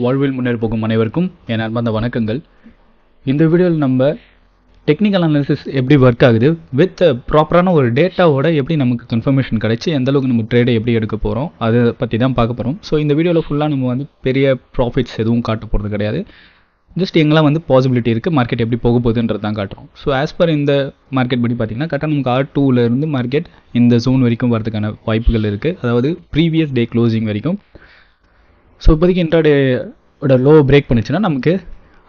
வாழ்வில் முன்னேறி போகும் அனைவருக்கும் என் அன்பார்ந்த வணக்கங்கள். இந்த வீடியோவில் நம்ம டெக்னிக்கல் அனாலிசிஸ் எப்படி ஒர்க் ஆகுது வித் ப்ராப்பரான ஒரு டேட்டாவோட எப்படி நமக்கு கன்ஃபர்மேஷன் கிடைச்சி எந்த அளவுக்கு நம்ம ட்ரேடை எப்படி எடுக்க போகிறோம் அதை பற்றி தான் பார்க்க போகிறோம். ஸோ இந்த வீடியோவில் ஃபுல்லாக நம்ம வந்து பெரிய ப்ராஃபிட்ஸ் எதுவும் காட்ட போகிறது கிடையாது. ஜஸ்ட் எங்கெல்லாம் வந்து பாசிபிலிட்டி இருக்குது, மார்க்கெட் எப்படி போக போகுதுன்றது தான் காட்டுறோம். ஸோ ஆஸ் பர் இந்த மார்க்கெட் படி பார்த்தீங்கன்னா கரெக்டாக நமக்கு R2லேருந்து மார்க்கெட் இந்த ஜோன் வரைக்கும் வரதுக்கான வாய்ப்புகள் இருக்குது, அதாவது ப்ரீவியஸ் டே க்ளோசிங் வரைக்கும். ஸோ இப்போதைக்கு இன்ட்ராடேயோட லோ பிரேக் பண்ணிச்சுன்னா நமக்கு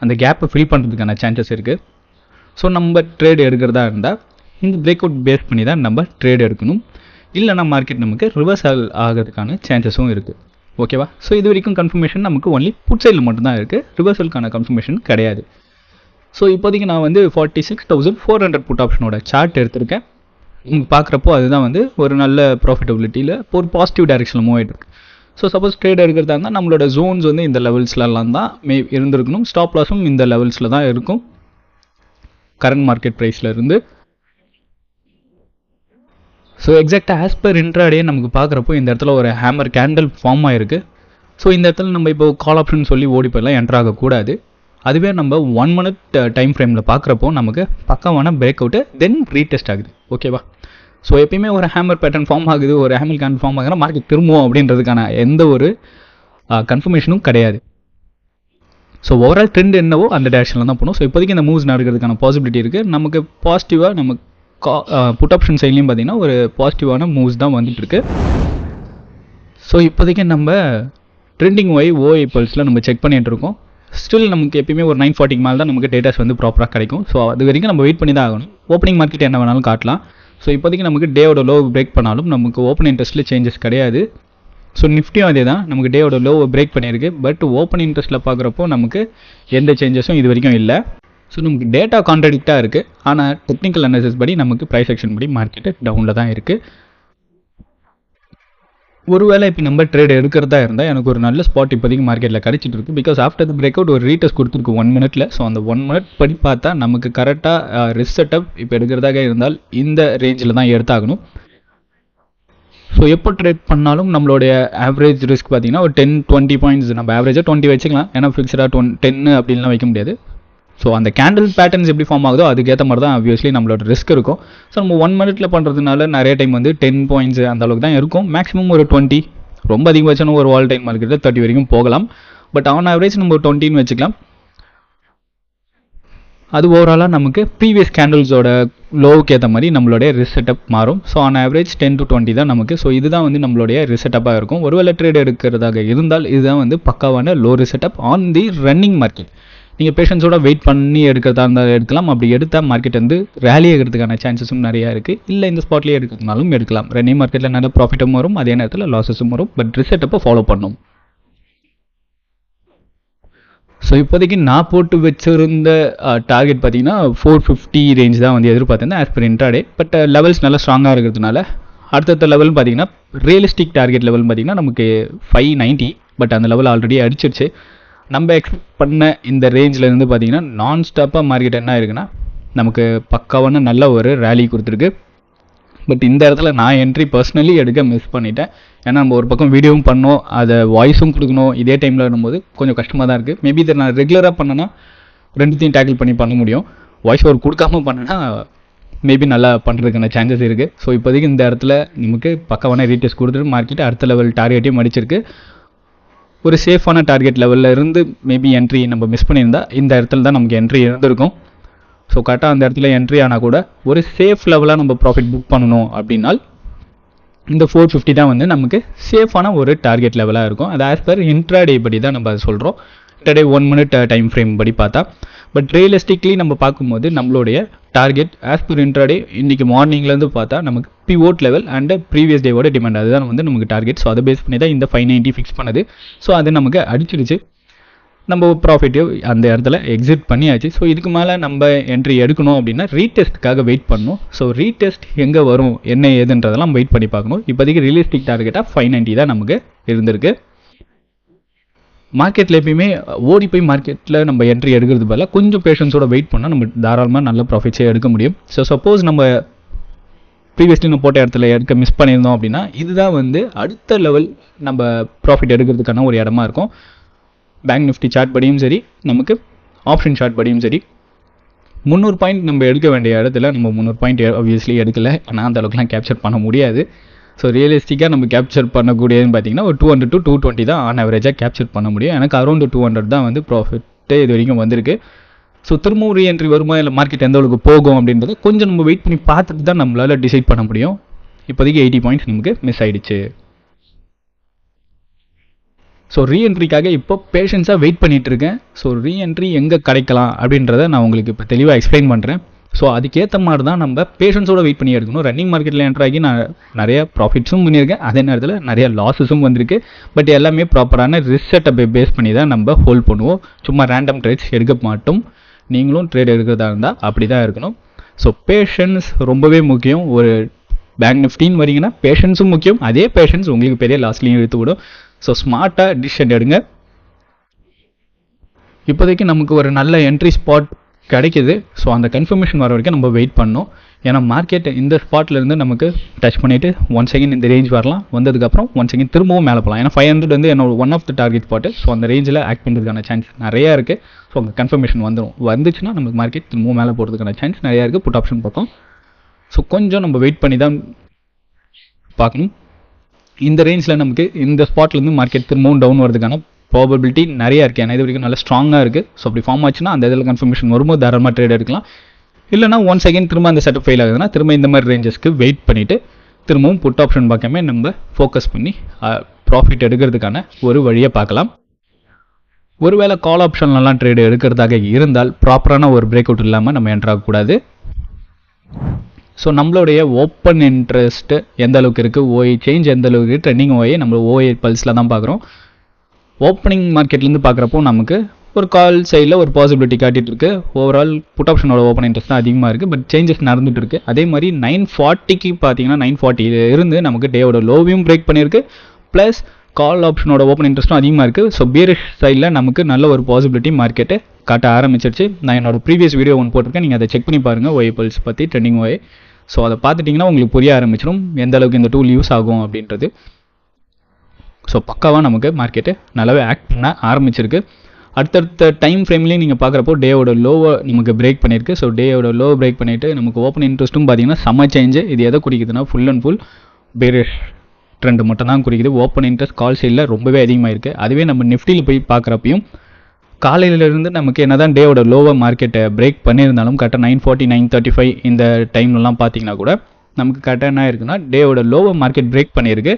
அந்த கேப்பை ஃபில் பண்ணுறதுக்கான சான்சஸ் இருக்குது. ஸோ நம்ம ட்ரேட் எடுக்கிறதா இருந்தால் இந்த பிரேக் அவுட் பேஸ் பண்ணி தான் நம்ம ட்ரேட் எடுக்கணும். இல்லைனா மார்க்கெட் நமக்கு ரிவர்சல் ஆகிறதுக்கான சான்சஸும் இருக்குது. ஓகேவா? ஸோ இது வரைக்கும் கன்ஃபர்மேஷன் நமக்கு ஒன்லி புட் சைடில் மட்டும்தான் இருக்குது, ரிவர்சலுக்கான கன்ஃபர்மேஷன் கிடையாது. ஸோ இப்போதைக்கு நான் வந்து 46,400 புட் ஆப்ஷனோட சார்ட் எடுத்திருக்கேன். நீங்கள் பார்க்குறப்போ அதுதான் வந்து ஒரு நல்ல ப்ராஃபிட்டபிலிட்டியில் ஒரு பாசிட்டிவ் டைரெக்ஷனில் மூவ் ஆகிட்டு இருக்கு. ஸோ சப்போஸ் ட்ரேட் எடுக்கிறதா இருந்தால் நம்மளோட ஜோன்ஸ் வந்து இந்த லெவல்ஸ்லாம் தான் இருந்திருக்கணும். ஸ்டாப் லாஸும் இந்த லெவல்ஸில் தான் இருக்கும் கரண்ட் மார்க்கெட் ப்ரைஸில் இருந்து. ஸோ எக்ஸாக்டாக ஆஸ் பர் இன்ட்ராடே நமக்கு பார்க்குறப்போ இந்த இடத்துல ஒரு ஹேமர் கேண்டில் ஃபார்ம் ஆகிருக்கு. ஸோ இந்த இடத்துல நம்ம இப்போ கால் ஆப்ஷன் சொல்லி ஓடி போயெல்லாம் என்ட்ரு ஆகக்கூடாது. அதுவே நம்ம 1 minute டைம் ஃப்ரேமில் பார்க்குறப்போ நமக்கு பக்கமான பிரேக் அவுட்டு தென் ரீடெஸ்ட் ஆகுது. ஓகேவா? ஸோ எப்பயுமே ஒரு ஹேமர் பேட்டர்ன் ஃபார்ம் ஆகுது, ஒரு ஹேமர் கேண்டில் ஃபார்ம் ஆகுதுன்னா மார்க்கெட் திரும்பும் அப்படின்றதுக்கான எந்த ஒரு கன்ஃபர்மேஷனும் கிடையாது. ஸோ ஓவரால் ட்ரெண்ட் என்னவோ அந்த டேரக்ஷனில் தான் போகணும். ஸோ இப்போதைக்கு இந்த மூவ்ஸ் நடக்கிறதுக்கான பாசிபிலிட்டி இருக்குது. நமக்கு பாசிட்டிவாக நம்ம புட் ஆப்ஷன் சைட்லையும் பார்த்தீங்கன்னா ஒரு பாசிட்டிவான மூவ்ஸ் தான் வந்துட்டு இருக்கு. ஸோ இப்போதைக்கு நம்ம ட்ரெண்டிங் OI பல்ஸில் நம்ம செக் பண்ணிட்டு இருக்கோம். ஸ்டில் நமக்கு எப்பயுமே ஒரு 940 மேலே தான் நமக்கு டேட்டாஸ் வந்து ப்ராப்பராக கிடைக்கும். ஸோ அது வரைக்கும் நம்ம வெயிட் பண்ணி தான் ஆகணும். ஓப்பனிங் மார்க்கெட் என்ன வேணாலும் காட்டலாம். ஸோ இப்போதைக்கு நமக்கு டேவோட லோ பிரேக் பண்ணாலும் நமக்கு ஓப்பன் இன்ட்ரெஸ்ட்டில் சேஞ்சஸ் கிடையாது. ஸோ நிஃப்டியும் அதே தான், நமக்கு டேவோட லோ பிரேக் பண்ணியிருக்கு. பட் ஓப்பன் இன்ட்ரெஸ்ட்டில் பார்க்குறப்போ நமக்கு எந்த சேஞ்சஸும் இது வரைக்கும் இல்லை. ஸோ நமக்கு டேட்டா கான்ட்ராடிக்டாக இருக்குது. ஆனால் டெக்னிக்கல் அனாலிசிஸ் படி நமக்கு ப்ரைஸ் ஆக்ஷன் படி மார்க்கெட்டு டவுனில் தான் இருக்குது. ஒருவேளை இப்போ நம்ம ட்ரேட் எடுக்கிறதா இருந்தால் எனக்கு ஒரு நல்ல ஸ்பாட் இப்போதைக்கு மார்க்கெட்டில் கிடச்சிட்டு இருக்குது. Because after the break out ஒரு ரீடெஸ்ட் கொடுத்துருக்கு 1 minute. ஸோ அந்த 1 minute படி பார்த்தா நமக்கு கரெக்டாக ரிஸ்க் செட்டப் இப்போ எடுக்கிறதாக இருந்தால் இந்த ரேஞ்சில் தான் எடுத்தாகணும். ஸோ எப்போ ட்ரேட் பண்ணாலும் நம்மளுடைய ஆவரேஜ் ரிஸ்க் பார்த்தீங்கன்னா ஒரு 10-20 பாயிண்ட்ஸ், நம்ம ஆவரேஜாக 20 வச்சுக்கலாம். ஏன்னா ஃபிக்ஸடாக 10 அப்படின்லாம் வைக்க முடியாது. ஸோ அந்த கேண்டில் பேட்டர்ன்ஸ் எப்படி ஃபார்ம் ஆகுதோ அதுக்கேற்ற மாதிரி தான் ஆப்வியஸ்லி நம்மளோட ரிஸ்க் இருக்கும். ஸோ நம்ம 1 minute பண்ணுறதுனால நிறைய டைம் வந்து 10 பாயிண்ட்ஸ் அந்த அளவுக்கு தான் இருக்கும். மேக்ஸிமம் ஒரு 20, ரொம்ப அதிகபட்சம் ஒரு வால் டைம் மார்க்கெட்டில் 30 வரைக்கும் போகலாம். பட் ஆன் ஆவரேஜ் நம்ம 20 வச்சுக்கலாம். அது ஓவராலாக நமக்கு ப்ரீவியஸ் கேண்டில்ஸோட லோவுக்கு ஏற்ற மாதிரி நம்மளுடைய ரிஸ்க் செட்டப் மாறும். ஸோ ஆன் ஆவரேஜ் 10 to 20 தான் நமக்கு. ஸோ இதுதான் வந்து நம்மளுடைய ரிஸ்க் செட்டப்பாக இருக்கும். ஒருவேளை ட்ரேட் எடுக்கிறதாக இருந்தால் இதுதான் வந்து பக்காவான low risk setup on the running market. நீங்கள் பேஷன்ஸோட வெயிட் பண்ணி எடுக்கிறதா இருந்தால் எடுக்கலாம். அப்படி எடுத்தால் மார்க்கெட் வந்து ரேலி ஆகிறதுக்கான சான்சஸும் நிறையா இருக்குது. இல்லை இந்த ஸ்பாட்லேயே எடுக்கிறதுனாலும் எடுக்கலாம். ரன்னிங் மார்க்கெட்டில் நல்ல ப்ராஃபிட்டும் வரும், அதே நேரத்தில் லாஸஸும் வரும். பட் ரிஸ்க் செட்டப்பை ஃபாலோ பண்ணணும். ஸோ இப்போதைக்கு நான் போட்டு வச்சுருந்த டார்கெட் பார்த்தீங்கன்னா 450 ரேஞ்ச் தான் வந்து எதிர்பார்த்தேன் as per intraday. But levels நல்லா ஸ்ட்ராங்காக இருக்கிறதுனால அடுத்த லெவல் பார்த்தீங்கன்னா ரியலிஸ்டிக் டார்கெட் லெவல் பார்த்தீங்கன்னா நமக்கு 590. பட் அந்த லெவல் ஆல்ரெடி அடிச்சிருச்சு. நம்ம எக்ஸ்பெக்ட் பண்ண இந்த ரேஞ்சிலேருந்து பார்த்தீங்கன்னா நான் ஸ்டாப்பாக மார்க்கெட் என்ன இருக்குன்னா நமக்கு பக்காவான நல்ல ஒரு ரேலி கொடுத்துருக்கு. பட் இந்த இடத்துல நான் என்ட்ரி பர்சனலி எடுக்க மிஸ் பண்ணிட்டேன். ஏன்னா நம்ம ஒரு பக்கம் வீடியோவும் பண்ணோம், அதை வாய்ஸும் கொடுக்கணும், இதே டைமில் வரும்போது கொஞ்சம் கஷ்டமாக தான் இருக்குது. மேபி இதை நான் ரெகுலராக பண்ணேன்னா ரெண்டுத்தையும் டேக்கிள் பண்ண முடியும். வாய்ஸ் ஓவர் கொடுக்காம பண்ணேன்னா மேபி நல்லா பண்ணுறதுக்கான சான்சஸ் இருக்குது. ஸோ இப்போதைக்கு இந்த இடத்துல நமக்கு பக்கவான ரீட்டெஸ்ட் கொடுத்துட்டு மார்க்கெட் அடுத்த லெவல் டார்கெட்டையும் அடிச்சிருக்கு. ஒரு சேஃபான டார்கெட் லெவலில் இருந்து மேபி என்ட்ரி நம்ம மிஸ் பண்ணியிருந்தால் இந்த இடத்துல தான் நமக்கு என்ட்ரி இருந்திருக்கும். ஸோ கரெக்டாக அந்த இடத்துல என்ட்ரி ஆனால் கூட ஒரு சேஃப் லெவலாக நம்ம ப்ராஃபிட் புக் பண்ணணும் அப்படின்னால் இந்த 450 தான் வந்து நமக்கு சேஃபான ஒரு டார்கெட் லெவலாக இருக்கும். அது ஆஸ் பர் இன்ட்ராடே படி தான் நம்ம அதை சொல்கிறோம். இன்ட்ராடே 1 minute டைம் ஃப்ரேம் படி பார்த்தா. பட் ரியலிஸ்டிக்லி நம்ம பார்க்கும்போது நம்மளுடைய டார்கெட் ஆஸ் பர் இன்ட்ராடே இன்றைக்கி மார்னிங்லேருந்து பார்த்தா நமக்கு பிவோட் லெவல் அண்ட் ப்ரீவியஸ் டேவோட டிமாண்ட் அதுதான் வந்து நமக்கு டார்கெட். ஸோ அதை பேஸ் பண்ணி தான் இந்த 590 ஃபிக்ஸ் பண்ணது. ஸோ அது நமக்கு அடிச்சிடுச்சு. நம்ம ப்ராஃபிட்டே அந்த இடத்துல எக்ஸிட் பண்ணியாச்சு. ஸோ இதுக்கு மேலே நம்ம என்ட்ரி எடுக்கணும் அப்படின்னா ரீடெஸ்ட்டுக்காக வெயிட் பண்ணணும். ஸோ ரீடெஸ்ட் எங்கே வரும் என்ன ஏதுன்றதெல்லாம் வெயிட் பண்ணி பார்க்கணும். இப்போதைக்கு ரியலிஸ்டிக் டார்கெட்டாக 590 தான் நமக்கு இருந்திருக்கு. மார்க்கெட்டில் எப்பயுமே ஓடி போய் மார்க்கெட்டில் நம்ம என்ட்ரி எடுக்கிறது பதிலாக கொஞ்சம் பேஷன்ஸோட வெயிட் பண்ணால் நம்ம தாராளமாக நல்ல ப்ராஃபிட்ஸே எடுக்க முடியும். ஸோ சப்போஸ் நம்ம ப்ரீவியஸ்லி நம்ம போட்ட இடத்துல எடுக்க மிஸ் பண்ணியிருந்தோம் அப்படின்னா இதுதான் வந்து அடுத்த லெவல் நம்ம ப்ராஃபிட் எடுக்கிறதுக்கான ஒரு இடமா இருக்கும். பேங்க் நிஃப்டி சார்ட் படியும் சரி, நமக்கு ஆப்ஷன் சார்ட் படியும் சரி, 300 பாயிண்ட் நம்ம எடுக்க வேண்டிய இடத்துல நம்ம 300 பாயிண்ட் ஆப்வியஸ்லி எடுக்கலை. ஆனால் அந்த அளவுக்குலாம் கேப்சர் பண்ண முடியாது. ஸோ ரியலிஸ்டிக்காக நம்ம கேப்சர் பண்ணக்கூடியதுன்னு பார்த்தீங்கன்னா ஒரு 200 to 220 தான் ஆன் ஆவரேஜாக கேப்சர் பண்ண முடியும். எனக்கு அரௌண்ட் 200 தான் வந்து ப்ராஃபிட்டே இது வரைக்கும் வந்திருக்கு. ஸோ திரும்பவும் ரீஎன்ட்ரி வருமா இல்லை மார்க்கெட் எந்த அளவுக்கு போகும் அப்படின்றத கொஞ்சம் நம்ம வெயிட் பண்ணி பார்த்துட்டு தான் நம்மளால் டிசைட் பண்ண முடியும். இப்போதைக்கு 80 பாயிண்ட்ஸ் நமக்கு மிஸ் ஆகிடுச்சு. ஸோ ரீஎன்ட்ரிக்காக இப்போ பேஷன்ஸாக வெயிட் பண்ணிகிட்டு இருக்கேன். ஸோ ரீஎன்ட்ரி எங்கே கிடைக்கலாம் அப்படின்றத நான் உங்களுக்கு இப்போ தெளிவாக எக்ஸ்பிளைன் பண்ணுறேன். ஸோ அதுக்கேற்ற மாதிரி தான் நம்ம பேஷன்ஸோட வெயிட் பண்ணி எடுக்கணும். ரன்னிங் மார்க்கெட்டில் என்ட்ரு ஆகி நான் நிறைய ப்ராஃபிட்ஸும் பண்ணியிருக்கேன், அதே நேரத்தில் நிறைய லாஸஸும் வந்திருக்கு. பட் எல்லாமே ப்ராப்பரான ரிசர்ட்டை பேஸ் பண்ணி தான் நம்ம ஹோல்ட் பண்ணுவோம். சும்மா ரேண்டம் ட்ரேட்ஸ் எடுக்க மாட்டோம். நீங்களும் ட்ரேட் எடுக்கிறதா இருந்தால் அப்படி தான் இருக்கணும். ஸோ பேஷன்ஸ் ரொம்பவே முக்கியம். ஒரு பேங்க் நிஃப்டின்னு வரீங்கன்னா பேஷன்ஸும் முக்கியம். அதே பேஷன்ஸ் உங்களுக்கு பெரிய லாஸ்ட்லையும் எடுத்து விடும். ஸோ ஸ்மார்ட்டாக டிசிஷன் எடுங்க. இப்போதைக்கு நமக்கு ஒரு நல்ல என்ட்ரி ஸ்பாட் கிடைக்கிது. ஸோ அந்த கன்ஃபர்மேஷன் வர வரைக்கும் நம்ம வெயிட் பண்ணணும். ஏன்னா மார்க்கெட் இந்த ஸ்பாட்லேருந்து நமக்கு டச் பண்ணிவிட்டு ஒன் செகண்ட் இந்த ரேஞ்ச் வரலாம். வந்ததுக்கப்புறம் ஒன் செகண்ட் திரும்பவும் மேலே போகலாம். ஏன்னா 500 வந்து என்னோட one of the target spot. So அந்த ரேஞ்சில் ஆக்ட் பண்ணுறதுக்கான சான்ஸ் நிறையா இருக்குது. ஸோ அங்கே கன்ஃபர்மேஷன் வந்துச்சுன்னா நமக்கு மார்க்கெட் திரும்பவும் மேலே போகிறதுக்கான சான்ஸ் நிறையா இருக்குது புட் ஆப்ஷன் பக்கம். ஸோ கொஞ்சம் நம்ம வெயிட் பண்ணி தான் பார்க்கணும். இந்த ரேஞ்சில் நமக்கு இந்த ஸ்பாட்லேருந்து மார்க்கெட் திரும்பவும் டவுன் வரதுக்கான ப்ராபபிலிட்டி நிறையா இருக்குது. ஏன்னா இது வரைக்கும் நல்லா ஸ்ட்ராங்காக இருக்குது. ஸோ அப்படி ஃபார்ம் ஆச்சுன்னா அந்த இதில் கன்ஃபர்மேஷன் வரும்போது தாராளமாக ட்ரேட் எடுக்கலாம். இல்லைனா ஒன் செகண்ட் திரும்ப அந்த செட்டப் ஃபெயில் ஆகுதுன்னா திரும்ப இந்த மாதிரி ரேஞ்சஸ்க்கு வெயிட் பண்ணிவிட்டு திரும்பவும் புட் ஆப்ஷன் பக்கமே நம்ம ஃபோக்கஸ் பண்ணி ப்ராஃபிட் எடுக்கிறதுக்கான ஒரு வழியை பார்க்கலாம். ஒருவேளை கால் ஆப்ஷன்லாம் ட்ரேடு எடுக்கிறதாக இருந்தால் ப்ராப்பரான ஒரு பிரேக் அவுட் இல்லாமல் நம்ம என்ட்ரு ஆகக்கூடாது. ஸோ நம்மளுடைய ஓப்பன் இன்ட்ரெஸ்ட்டு எந்த அளவுக்கு இருக்குது, ஓஐ சேஞ்ச் எந்த அளவுக்கு இருக்குது, ட்ரெண்டிங் ஓஐ நம்ம ஓஐ பல்ஸில் தான் பார்க்குறோம். ஓப்பனிங் மார்க்கெட்லேருந்து பார்க்குறப்போ நமக்கு ஒரு கால் சைடில் ஒரு பாசிபிலிட்டி காட்டிகிட்டு இருக்குது. ஓவரால் புட் ஆப்ஷனோட ஓப்பன் இன்ட்ரெஸ்ட் தான் அதிகமாக இருக்குது. பட் சேஞ்சஸ் நடந்துகிட்டு இருக்குது. அதே மாதிரி 940க்கு பார்த்தீங்கன்னா 940 இருந்து நமக்கு டேவோட லோவையும் பிரேக் பண்ணியிருக்கு. ப்ளஸ் கால் ஆப்ஷனோட ஓப்பன் இன்ட்ரெஸ்ட்டும் அதிகமாக இருக்குது. ஸோ பியரிஷ் சைடில் நமக்கு நல்ல ஒரு பாசிபிலிட்டி மார்க்கெட்டு காட்ட ஆரம்பிச்சிருச்சு. நான் என்னோட ப்ரீவியஸ் வீடியோ ஒன்று போட்டிருக்கேன், நீங்கள் அதை செக் பண்ணி பாருங்கள் ஓஐ பல்ஸ் பற்றி, ட்ரெண்டிங் ஓஐ. ஸோ அதை பார்த்துட்டிங்கன்னா உங்களுக்கு புரிய ஆரம்பிச்சிடும் எந்த அளவுக்கு இந்த டூல் யூஸ் ஆகும் அப்படின்றது. ஸோ பக்காவாக நமக்கு மார்க்கெட்டு நல்லாவே ஆக்ட் பண்ண ஆரம்பிச்சிருக்கு. அடுத்தடுத்த டைம் ஃப்ரேம்லேயும் நீங்கள் பார்க்குறப்போ டேவோட லோவை நமக்கு பிரேக் பண்ணியிருக்கு. ஸோ டேவோட லோ பிரேக் பண்ணிவிட்டு நமக்கு ஓப்பன் இன்ட்ரெஸ்ட்டும் பார்த்தீங்கன்னா செம்ம சேஞ்சு. இது எதை குறிக்குதுன்னா full and full bearish trend மட்டும் தான் குறிக்குது. ஓப்பன் இன்ட்ரெஸ்ட் கால் சைடில் ரொம்பவே அதிகமாக இருக்குது. அதுவே நம்ம நிஃப்டியில் போய் பார்க்குறப்பையும் காலையிலேருந்து நமக்கு என்ன தான் டேவோட லோவை மார்க்கெட்டை பிரேக் பண்ணியிருந்தாலும் கரெக்டாக 940 935 இந்த டைம்லலாம் பார்த்தீங்கன்னா கூட நமக்கு கரெக்டாக என்ன இருக்குன்னா டேவோட லோவை மார்க்கெட் பிரேக் பண்ணியிருக்கு.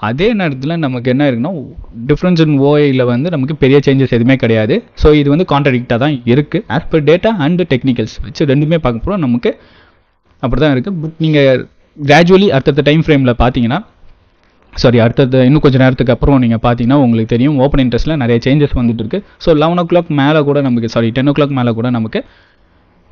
அதே நேரத்தில் நமக்கு என்ன இருக்குன்னா டிஃப்ரென்ஸ் இன் ஓஐயில் வந்து நமக்கு பெரிய சேஞ்சஸ் எதுவுமே கிடையாது. ஸோ இது வந்து கான்ட்ராடிக்டாக தான் இருக்குது. As per data and technicals வச்சு ரெண்டுமே பார்க்க போகிறோம் நமக்கு அப்படி தான் இருக்குது. பட் நீங்கள் கிராஜுவலி அடுத்த டைம் ஃப்ரேமில் பார்த்தீங்கன்னா அடுத்தது இன்னும் கொஞ்சம் நேரத்துக்கு அப்புறம் நீங்கள் பார்த்தீங்கன்னா உங்களுக்கு தெரியும் ஓப்பன் இன்ட்ரெஸ்ட்டில் நிறைய சேஞ்சஸ் வந்துட்டு இருக்கு. ஸோ 11 o'clock மேலே கூட நமக்கு 10 o'clock மேலே கூட நமக்கு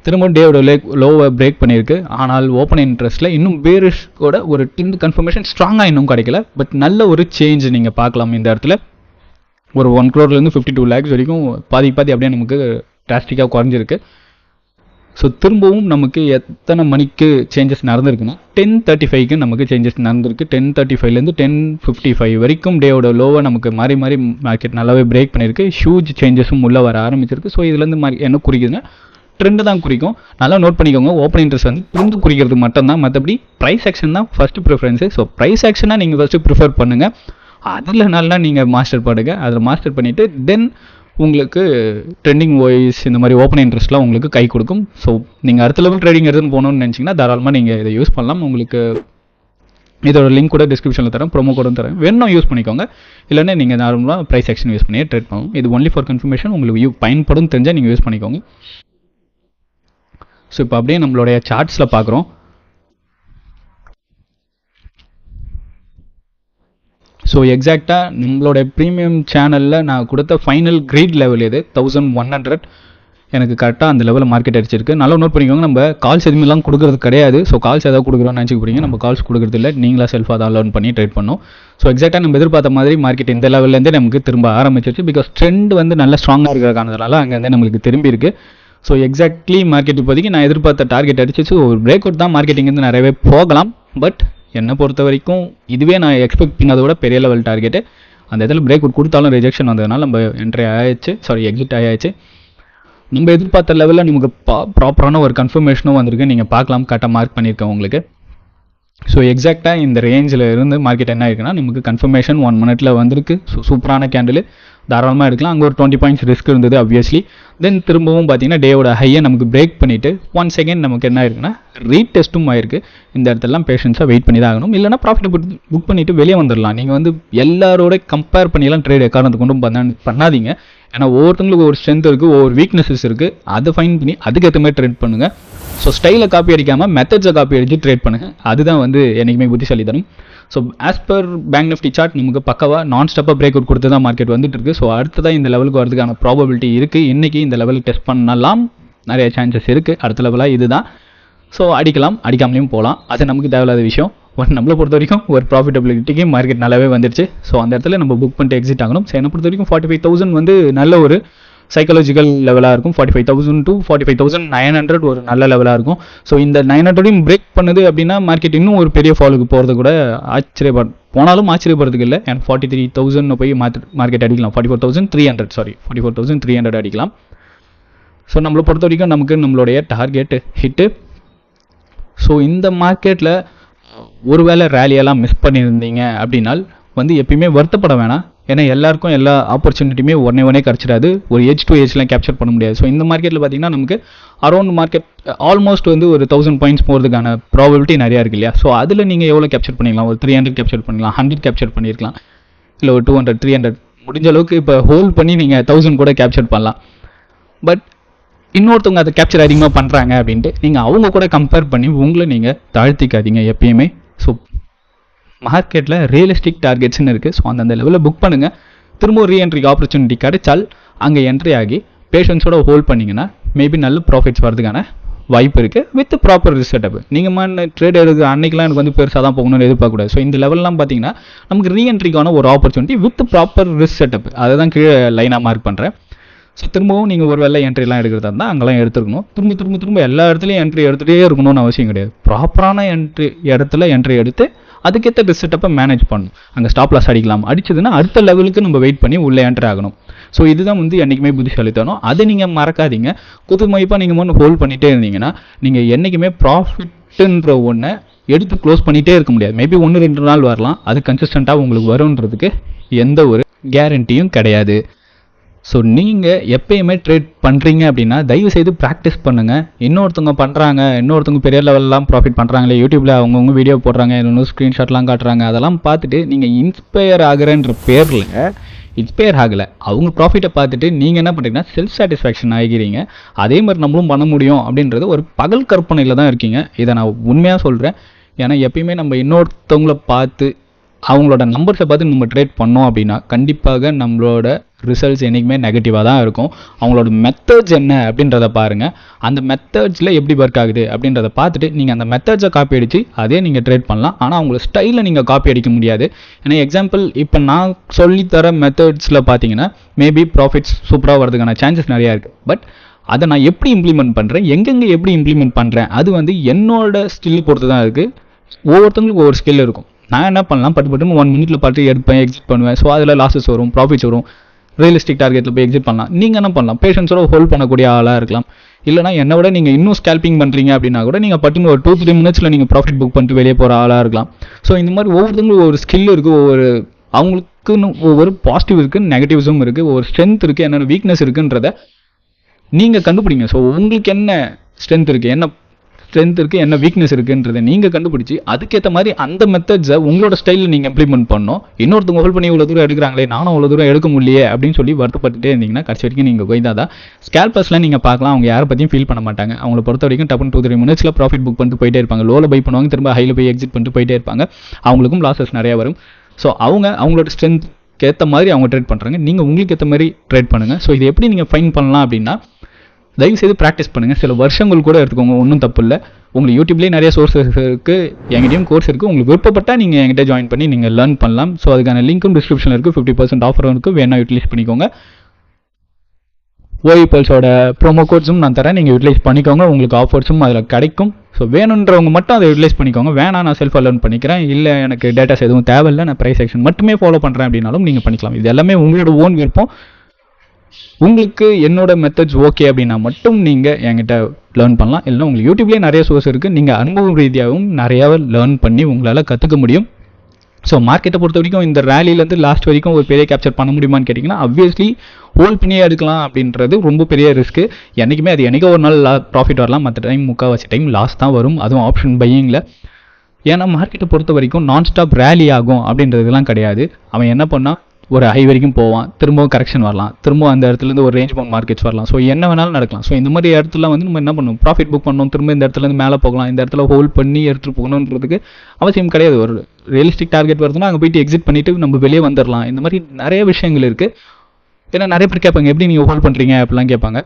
திரும்ப டேவோட லோவை பிரேக் பண்ணியிருக்கு. ஆனால் ஓப்பன் இன்ட்ரெஸ்ட்டில் இன்னும் பேரிஷ் கூட ஒரு கன்ஃபர்மேஷன் ஸ்ட்ராங்காக இன்னும் கிடைக்கல. பட் நல்ல ஒரு சேஞ்ச் நீங்கள் பார்க்கலாம் இந்த இடத்துல. ஒரு 1 crore-லேருந்து 52 lakhs வரைக்கும் பாதி அப்படியே நமக்கு டிராஸ்டிக்காக குறைஞ்சிருக்கு. ஸோ திரும்பவும் நமக்கு எத்தனை மணிக்கு சேஞ்சஸ் நடந்திருக்குன்னா 10:35க்கு நமக்கு சேஞ்சஸ் நடந்திருக்கு. 10:35லேருந்து 10:55 வரைக்கும் டேவோட லோவை நமக்கு மாறி மார்க்கெட் நல்லாவே பிரேக் பண்ணியிருக்கு. ஹியூஜ் சேஞ்சஸும் உள்ளே வர ஆரம்பிச்சிருக்கு. ஸோ இதுலேருந்து என்ன குறிக்குதுன்னா ட்ரெண்டு தான் குறிக்கும். நல்லா நோட் பண்ணிக்கோங்க. ஓப்பன் இன்ட்ரெஸ்ட் வந்து ட்ரெண்டு குறிக்கிறது மட்டும்தான், மற்றபடி ப்ரைஸ் ஆக்ஷன் தான் ஃபஸ்ட்டு ப்ரிஃபரன்ஸு. ஸோ ப்ரைஸ் ஆக்ஷனாக நீங்கள் ஃபஸ்ட்டு ப்ரிஃபர் பண்ணுங்கள். அதில் நல்லா நீங்கள் மாஸ்டர் பண்ணுங்கள். அதில் மாஸ்டர் பண்ணிவிட்டு தென் உங்களுக்கு ட்ரெண்டிங் வாய்ஸ் இந்த மாதிரி ஓப்பன் இன்ட்ரெஸ்ட்லாம் உங்களுக்கு கை கொடுக்கும். ஸோ நீங்கள் அடுத்த லெவல் ட்ரேடிங் எடுத்துன்னு போகணும்னு நினச்சிங்கன்னா தாராளமாக நீங்கள் இதை யூஸ் பண்ணலாம். உங்களுக்கு இதோட லிங்க் கூட டிஸ்கிரிப்ஷனில் தரேன், ப்ரோமோ கோடும் தரேன், வேணும் யூஸ் பண்ணிக்கோங்க. இல்லைன்னா நீங்கள் நார்மலாக ப்ரைஸ் ஆக்ஷன் யூஸ் பண்ணி ட்ரேட் பண்ணணும். இது ஒன்லி ஃபார் கன்ஃபர்மேஷன். உங்களுக்கு பயன்படும் தெரிஞ்சால் நீங்கள் யூஸ் பண்ணிக்கோங்க. ஸோ இப்போ அப்படியே நம்மளுடைய சார்ட்ஸில் பார்க்குறோம். ஸோ எக்ஸாக்டாக நம்மளோட ப்ரீமியம் சேனலில் நான் கொடுத்த ஃபைனல் கிரேட் லெவல் இது 1100. எனக்கு கரெக்டாக அந்த லெவலில் மார்க்கெட் அடிச்சிருக்கு. நல்லா நோட் பண்ணிக்கோங்க. நம்ம கால்ஸ் எதுவுமெல்லாம் கொடுக்குறது கிடையாது. ஸோ கால்ஸ் ஏதாவது கொடுக்குறோன்னு நினச்சிக்க போகிறீங்க. நம்ம கால்ஸ் கொடுக்குறது இல்லை, நீங்களாக செல்ஃபாக தான் லேர்ன் பண்ணி ட்ரேட் பண்ணோம். ஸோ எக்ஸாக்டாக நம்ம எதிர்பார்த்த மாதிரி மார்க்கெட் இந்த லெவல்லேருந்தே நமக்கு திரும்ப ஆரம்பிச்சிருச்சு. பிகாஸ் ட்ரெண்ட் வந்து நல்லா ஸ்ட்ராங்காக இருக்கிற காரணத்தினால அங்கேருந்தே நம்மளுக்கு திரும்பி இருக்குது. ஸோ எக்ஸாக்ட்லி மார்க்கெட் இப்போதைக்கு நான் எதிர்பார்த்த டார்கெட் அடிச்சிச்சு. ஒரு பிரேக் அவுட் தான் மார்க்கெட்டிங் நிறையவே போகலாம். பட் என்னை பொறுத்த வரைக்கும் இதுவே நான் எக்ஸ்பெக்ட் பண்ணதை விட பெரிய லெவல் டார்கெட்டு. அந்த இடத்துல பிரேக் அவுட் கொடுத்தாலும் ரிஜெக்ஷன் வந்ததுனால நம்ம எக்ஸிட் ஆயாச்சு. நம்ம எதிர்பார்த்த லெவலில் நமக்கு ப்ராப்பரான ஒரு கன்ஃபர்மேஷனும் வந்திருக்கு. நீங்கள் பார்க்கலாம், கரெக்டாக மார்க் பண்ணியிருக்கேன் உங்களுக்கு. ஸோ எக்ஸாக்டாக இந்த ரேஞ்சில் இருந்து மார்க்கெட் என்ன ஆயிருக்குன்னா நமக்கு கன்ஃபர்மேஷன் 1 minute வந்திருக்கு. ஸோ சூப்பரான கேண்டில், தாராளமாக எடுக்கலாம். அங்கே ஒரு 20 points ரிஸ்க் இருந்தது ஆப்வியஸ்லி. தென் திரும்பவும் பார்த்தீங்கன்னா டேவோட ஹையை நமக்கு பிரேக் பண்ணிவிட்டு 1 second நமக்கு என்ன ஆயிருக்குன்னா ரீடெஸ்ட்டும் ஆயிருக்கு. இந்த இடத்துலலாம் பேஷன்ஸாக வெயிட் பண்ணி தான் ஆகணும். இல்லைனா ப்ராஃபிட் புக் பண்ணிவிட்டு வெளியே வந்துடலாம். நீங்கள் வந்து எல்லாரோட கம்பேர் பண்ணியெல்லாம் ட்ரேட் எக்காரணத்தை கொண்டும் பண்ணாதீங்க. ஏன்னா ஒவ்வொருத்தங்களுக்கு ஒரு ஸ்ட்ரென்த் இருக்குது, ஒவ்வொரு வீக்னஸஸ் இருக்குது. அதை ஃபைன் பண்ணி அதுக்கேற்ற மாதிரி ட்ரேட் பண்ணுங்கள். ஸோ ஸ்டைலை காப்பி அடிக்காமல் மெத்தட்ஸை காப்பி அடித்து ட்ரேட் பண்ணுங்கள். அதுதான் வந்து என்றைக்குமே புத்திசாலி தரும். So as per bank Nifty chart நமக்கு பக்கவாக நான் ஸ்டாப்பாக பிரேக் அவுட் கொடுத்து தான் மார்க்கெட் வந்துட்டு இருக்கு. ஸோ அடுத்ததான் இந்த லெவலுக்கு வரதுக்கான ப்ராபபிலிட்டி இருக்குது. இன்றைக்கி இந்த லெவலுக்கு டெஸ்ட் பண்ணலாம், நிறைய சான்சஸ் இருக்குது. அடுத்த லெவலாக இதுதான். ஸோ அடிக்காமலையும் போகலாம், அது நமக்கு தேவையில்லாத விஷயம். நம்மளை பொறுத்த வரைக்கும் ஒரு ப்ராஃபிட்டபிலிட்டிக்கு மார்க்கெட் நல்லாவே வந்துருச்சு. ஸோ அந்த இடத்துல நம்ம புக் பண்ணிட்டு எக்ஸிட் ஆகணும். ஸோ என்னை பொறுத்த வரைக்கும் 45,000 வந்து நல்ல ஒரு சைக்காலஜிக்கல் லெவலாக இருக்கும். 45,000 to 45,900 ஒரு நல்ல லெவலாக இருக்கும். ஸோ இந்த 900 பிரேக் பண்ணுது அப்படின்னா மார்க்கெட் இன்னும் ஒரு பெரிய ஃபாலுக்கு போகிறது கூட ஆச்சரியப்படுறதுக்கு இல்லை. ஏன்னா 43,000 போய் மார்க்கெட் அடிக்கலாம். 44,300 அடிக்கலாம். ஸோ நம்மளை பொறுத்த வரைக்கும் நம்மளுடைய டார்கெட் ஹிட்டு. ஸோ இந்த மார்க்கெட்டில் ஒருவேளை ரேலியெல்லாம் மிஸ் பண்ணியிருந்தீங்க அப்படின்னால் வந்து எப்பயுமே வருத்தப்பட வேணாம். ஏன்னா எல்லாருக்கும் எல்லா ஆப்பர்ச்சுனிட்டியுமே உடனே கிடச்சிடாது. ஒரு ஏஜ் டு ஏஜ்லாம் கேப்சர் பண்ண முடியாது. ஸோ இந்த மார்க்கெட்டில் பார்த்தீங்கன்னா நமக்கு அரௌண்ட் மார்க்கெட் ஆல்மோஸ்ட் வந்து ஒரு 1000 points போகிறதுக்கான ப்ராபபிலிட்டி நிறையா இருக்கு இல்லையா. ஸோ அதில் நீங்கள் எவ்வளோ கேப்சர் பண்ணிக்கலாம்? ஒரு 300 கேப்சர் பண்ணிக்கலாம், 100 கேப்சர் பண்ணியிருக்கலாம், இல்லை ஒரு 200, 300 முடிஞ்ச அளவுக்கு இப்போ ஹோல்ட் பண்ணி நீங்கள் 1000 கூட கேப்சர் பண்ணலாம். பட் இன்னொருத்தவங்க அதை கேப்சர் அதிகமாக பண்ணுறாங்க அப்படின்ட்டு நீங்கள் அவங்க கூட கம்பேர் பண்ணி உங்களை நீங்கள் தாழ்த்திக்காதீங்க எப்பயுமே. ஸோ மார்க்கெட்டில் ரியலிஸ்டிக் டார்கெட்ஸ்னு இருக்குது. ஸோ அந்த லெவலில் புக் பண்ணுங்கள். திரும்ப ரீஎன்ட்ரிக்கு ஆப்பர்ச்சுனிட்டி கிடைச்சால் அங்கே என்ட்ரி ஆகி பேஷன்ஸோட ஹோல்ட் பண்ணிங்கன்னா மேபி நல்ல ப்ராஃபிட்ஸ் வரதுக்கான வாய்ப்பு இருக்குது. With proper risk setup. நீங்கள் ட்ரேட் எடுக்க அன்றைக்கெலாம் எனக்கு வந்து பெருசாக தான் போகணும்னு எதிர்பார்க்கக்கூடாது. ஸோ இந்த லெவல்லாம் பார்த்தீங்கன்னா நமக்கு ரீஎன்ட்ரிக்கான ஒரு opportunity with proper risk setup. அதை தான் கீழே லைனாக மார்க் பண்ணுறேன். ஸோ திரும்பவும் நீங்கள் ஒரு வேலை என்ட்ரிலாம் எடுக்கிறதா இருந்தால் அங்கெல்லாம் எடுத்துருக்கணும். திரும்ப எல்லா இடத்துலையும் என்ட்ரி எடுத்துகிட்டே இருக்கணும்னு அவசியம் கிடையாது. ப்ராப்பரான இடத்துல என்ட்ரி எடுத்து அதுக்கேற்ற ரிஸ்க் செட்டப்பை மேனேஜ் பண்ணணும். அங்கே ஸ்டாப் லாஸ் அடிக்கலாம், அடிச்சதுன்னா அடுத்த லெவலுக்கு நம்ம வெயிட் பண்ணி உள்ளே என்ட்ரி ஆகணும். ஸோ இதுதான் வந்து என்றைக்குமே புத்திசாலித்தனம். அதை நீங்கள் மறக்காதீங்க. குதுமைப்பாக நீங்கள் ஹோல்ட் பண்ணிகிட்டே இருந்தீங்கன்னா நீங்கள் என்றைக்குமே ப்ராஃபிட்டுன்ற ஒன்றை எடுத்து க்ளோஸ் பண்ணிகிட்டே இருக்க முடியாது. மேபி 1-2 நாள் வரலாம், அது கன்சிஸ்டண்ட்டாக உங்களுக்கு வரும்ன்றதுக்கு எந்த ஒரு கேரண்டியும் கிடையாது. ஸோ நீங்கள் எப்பயுமே ட்ரேட் பண்ணுறீங்க அப்படின்னா தயவுசெய்து ப்ராக்டிஸ் பண்ணுங்கள். இன்னொருத்தவங்க பெரிய லெவல்லாம் ப்ராஃபிட் பண்ணுறாங்களே, யூடியூப்பில் அவங்கவுங்க வீடியோ போடுறாங்க, இன்னொன்று ஸ்க்ரீன்ஷாட்லாம் காட்டுறாங்க, அதெல்லாம் பார்த்துட்டு நீங்கள் இன்ஸ்பயர் ஆகிறன்ற பேரில் இன்ஸ்பயர் ஆகலை. அவங்க ப்ராஃபிட்டை பார்த்துட்டு நீங்கள் என்ன பண்ணுறீங்கன்னா செல்ஃப் சாட்டிஸ்ஃபேக்ஷன் ஆகிறீங்க. அதே மாதிரி நம்மளும் பண்ண முடியும் அப்படின்றது ஒரு பகல் கற்பனையில் தான் இருக்கீங்க. இதை நான் உண்மையாக சொல்கிறேன். ஏன்னா எப்பயுமே நம்ம இன்னொருத்தவங்கள பார்த்து அவங்களோட நம்பர்ஸை பார்த்து நம்ம ட்ரேட் பண்ணோம் அப்படின்னா கண்டிப்பாக நம்மளோட ரிசல்ட்ஸ் என்றைக்குமே நெகட்டிவாக தான் இருக்கும். அவங்களோட மெத்தட்ஸ் என்ன அப்படின்றத பாருங்கள். அந்த மெத்தட்ஸில் எப்படி ஒர்க் ஆகுது அப்படின்றத பார்த்துட்டு நீங்கள் அந்த மெத்தட்ஸை காப்பி அடித்து அதே நீங்கள் ட்ரேட் பண்ணலாம். ஆனால் அவங்களோட ஸ்டைலில் நீங்கள் காப்பி அடிக்க முடியாது. ஏன்னா எக்ஸாம்பிள் இப்போ நான் சொல்லித்தர மெத்தட்ஸில் பார்த்தீங்கன்னா மேபி ப்ராஃபிட்ஸ் சூப்பராக வரதுக்கான சான்சஸ் நிறையா இருக்குது. பட் அதை நான் எப்படி இம்ப்ளிமெண்ட் பண்ணுறேன், எங்கெங்கே எப்படி இம்ப்ளிமெண்ட் பண்ணுறேன், அது வந்து என்னோட ஸ்கில் பொறுத்து தான் இருக்குது. ஒவ்வொருத்தவங்களுக்கு ஒவ்வொரு ஸ்கில் இருக்கும். நான் என்ன பண்ணலாம், பட்டுன்னு 1 minute பார்த்து எடுப்பேன், எக்ஸிட் பண்ணுவேன். ஸோ அதில் லாஸஸ் வரும், ப்ராஃபிட்ஸ் வரும். ரியலிஸ்டிக் டார்கெட்டில் போய் எக்ஸிட் பண்ணலாம். நீங்கள் என்ன பண்ணலாம், பேஷன்ஸோட ஹோல்ட் பண்ணக்கூடிய ஆளாக இருக்கலாம். இல்லைனா என்னை விட நீங்கள் இன்னும் ஸ்கேல்பிங் பண்ணுறீங்க அப்படின்னா கூட நீங்கள் பட்டுன்னு ஒரு 2-3 minutes நீங்கள் ப்ராஃபிட் புக் பண்ணிட்டு வெளியே போகிற ஆளாக இருக்கலாம். ஸோ இந்த மாதிரி ஒவ்வொருத்தவங்களுக்கும் ஒவ்வொரு ஸ்கில் இருக்குது, அவங்களுக்குன்னு ஒவ்வொரு பாசிட்டிவ் இருக்குது, நெகட்டிவ்ஸும் இருக்குது, ஒவ்வொரு ஸ்ட்ரென்த் இருக்குது, என்னென்ன வீக்னஸ் இருக்குன்றத நீங்கள் கண்டுபிடிங்க. ஸோ உங்களுக்கு என்ன ஸ்ட்ரென்த் இருக்குது, என்ன வீக்னஸ் இருக்குன்றதை நீங்கள் கண்டுபிடிச்சி அதுக்கேற்ற மாதிரி அந்த மெத்தட்ஸை உங்களோட ஸ்டைலில் நீங்கள் இம்ப்ளிமெண்ட் பண்ணணும். இன்னொருத்தவங்க ஹோல்ட் பண்ணி இவ்வளோ தூரம் எடுக்கிறாங்களே, நானும் அவ்வளோ தூரம் எடுக்க முடியலையே அப்படின்னு சொல்லி வருத்தப்பட்டுட்டே இருந்தீங்கன்னா கடைசி வரைக்கும் நீங்கள் கொய்தாதான். ஸ்கேல்பர்ஸ்லாம் நீங்கள் பார்க்கலாம், அவங்க யாரை பற்றியும் ஃபீல் பண்ண மாட்டாங்க. அவங்கள பொறுத்த வரைக்கும் டப்புன்னு 2-3 minutes ப்ராஃபிட் புக் பண்ணிட்டு போயிட்டே இருப்பாங்க. லோவில் பை பண்ணுவாங்க, திரும்ப ஹையில் போய் எக்ஸிட் பண்ணிட்டு போயிட்டே இருப்பாங்க. அவங்களுக்கும் லாஸஸ் நிறையா வரும். ஸோ அவங்களோட ஸ்ட்ரென்த் ஏற்ற மாதிரி அவங்க ட்ரேட் பண்ணுறாங்க. நீங்கள் உங்களுக்கு ஏற்ற மாதிரி ட்ரேட் பண்ணுங்கள். ஸோ இதை எப்படி நீங்கள் ஃபைன் பண்ணலாம் அப்படின்னா தயவுசெய்து ப்ராக்டிஸ் பண்ணுங்கள். சில வருஷங்கள் கூட எடுத்துக்கோங்க, ஒன்றும் தப்பு இல்லை. உங்களுக்கு யூடியூப்லேயே நிறைய சோர்ஸஸ் இருக்குது, எங்கிட்டையும் கோர்ஸ் இருக்குது. உங்களுக்கு விருப்பப்பட்டால் நீங்கள் என்கிட்ட ஜாயின் பண்ணி நீங்கள் லேர்ன் பண்ணலாம். ஸோ அதுக்கான லிங்க்கும் டிஸ்கிரிப்ஷனில் இருக்குது. 50% ஆஃபரும் இருக்குது, வேணா யூட்டிலைஸ் பண்ணிக்கோங்க. ஓஇபல்ஸோட ப்ரோமோ கோட்ஸும் நான் தரேன், நீங்கள் யூட்டிலைஸ் பண்ணிக்கோங்க. உங்களுக்கு ஆஃபர்ஸும் அதில் கிடைக்கும். ஸோ வேணுன்றவங்க மட்டும் அதை யூட்டிலைஸ் பண்ணிக்கோங்க. வேணாம் நான் செல்ஃபாக லேர்ன் பண்ணிக்கிறேன், இல்லை எனக்கு டேட்டாஸ் எதுவும் தேவையில்லை, நான் ப்ரைஸ் ஆக்ஷன் மட்டுமே ஃபாலோ பண்ணுறேன் அப்படின்னாலும் நீங்கள் பண்ணிக்கலாம். இது எல்லாமே உங்களோட ஓன் விருப்பம். உங்களுக்கு என்னோட மெத்தட்ஸ் ஓகே அப்படின்னா மட்டும் நீங்கள் என்கிட்ட லேர்ன் பண்ணலாம். இல்லைன்னா உங்களுக்கு யூடியூப்லேயே நிறைய சோர்ஸ் இருக்குது, நீங்கள் அனுபவ ரீதியாகவும் நிறையாவே லேர்ன் பண்ணி உங்களால் கற்றுக்க முடியும். ஸோ மார்க்கெட்டை பொறுத்த வரைக்கும் இந்த ரேலியிலேருந்து லாஸ்ட் வரைக்கும் ஒரு பெரிய கேப்சர் பண்ண முடியுமான்னு கேட்டிங்கன்னா ஆப்வியஸ்லி ஹோல்ட் பண்ணியே எடுக்கலாம் அப்படின்றது ரொம்ப பெரிய ரிஸ்க்கு. என்றைக்குமே அது என்றைக்கோ ஒரு நாள் ப்ராஃபிட் வரலாம், மற்ற டைம் முக்கால்வாசி டைம் லாஸ் தான் வரும், அதுவும் ஆப்ஷன் பையிங்கில். ஏன்னா மார்க்கெட்டை பொறுத்த வரைக்கும் நான் ஸ்டாப் ரேலி ஆகும் அப்படின்றதுலாம் கிடையாது. அவன் என்ன பண்ணால் ஒரு ஹை வரைக்கும் போவான், திரும்பவும் கரெக்ஷன் வரலாம், திரும்பவும் அந்த இடத்துலேருந்து ஒரு ரேஞ்ச் பவுண்ட் மார்க்கெட்ஸ் வரலாம். ஸோ என்ன வேணாலும் நடக்கலாம். ஸோ இந்த மாதிரி இடத்துல வந்து நம்ம என்ன பண்ணணும், ப்ராஃபிட் புக் பண்ணணும், திரும்ப இந்த இடத்துலேருந்து மேலே போகலாம், இந்த இடத்துல ஹோல்ட் பண்ணி எடுத்துகிட்டு போகணுன்றதுக்கு அவசியம் கிடையாது. ஒரு ரியலிஸ்டிக் டார்கெட் வருதுன்னா அங்கே போயிட்டு எக்ஸிட் பண்ணிவிட்டு நம்ம வெளியே வந்துடலாம். இந்த மாதிரி நிறைய விஷயங்கள் இருக்குது. ஏன்னா நிறைய பேர் கேட்பாங்க, எப்படி நீங்கள் ஹோல்ட் பண்ணுறீங்க அப்படிலாம் கேட்பாங்க.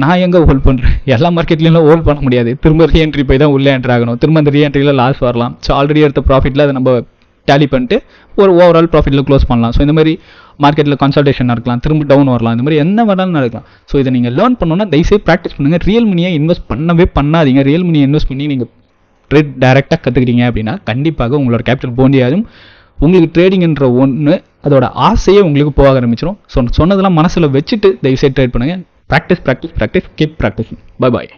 நான் எங்கே ஹோல்ட் பண்ணுறேன், எல்லா மார்க்கெட்லையும் ஹோல்ட் பண்ண முடியாது. திரும்ப ரீஎன்ட்ரி போய் தான் உள்ளே என்ட்ரி ஆகணும், திரும்ப அந்த ரீஎன்ட்ரியில் லாஸ் வரலாம். ஸோ ஆல்ரெடி எடுத்த ப்ராஃபிட்டில் அதை நம்ம டேலி பண்ணிட்டு ஒரு ஓவரால் ப்ராஃபிட்டில் க்ளோஸ் பண்ணலாம். ஸோ இந்த மாதிரி மார்க்கெட்டில் கன்சல்டேஷன் நடக்கலாம், திரும்ப டவுன் வரலாம், இந்த மாதிரி என்ன வேணாலும் நடக்கலாம். ஸோ இதை நீங்கள் லேர்ன் பண்ணணும்னா தயவுசெய்து ப்ராக்டிஸ் பண்ணுங்கள். ரியல் மணியை இன்வெஸ்ட் பண்ணவே பண்ணாதீங்க. ரியல் மணியை இன்வெஸ்ட் பண்ணி நீங்கள் ட்ரேட் டைரெக்டாக கற்றுக்கிட்டீங்க அப்படின்னா கண்டிப்பாக உங்களோட கேபிட்டல் போண்டியாதும். உங்களுக்கு ட்ரேடிங்ன்ற ஒன்று அதோட ஆசையே உங்களுக்கு போக ஆரம்பிச்சிடும். ஸோ சொன்னதெல்லாம் மனசில் வச்சுட்டு தயவுசெய்து ட்ரேட் பண்ணுங்கள். Practice practice practice, keep practice. Bye bye.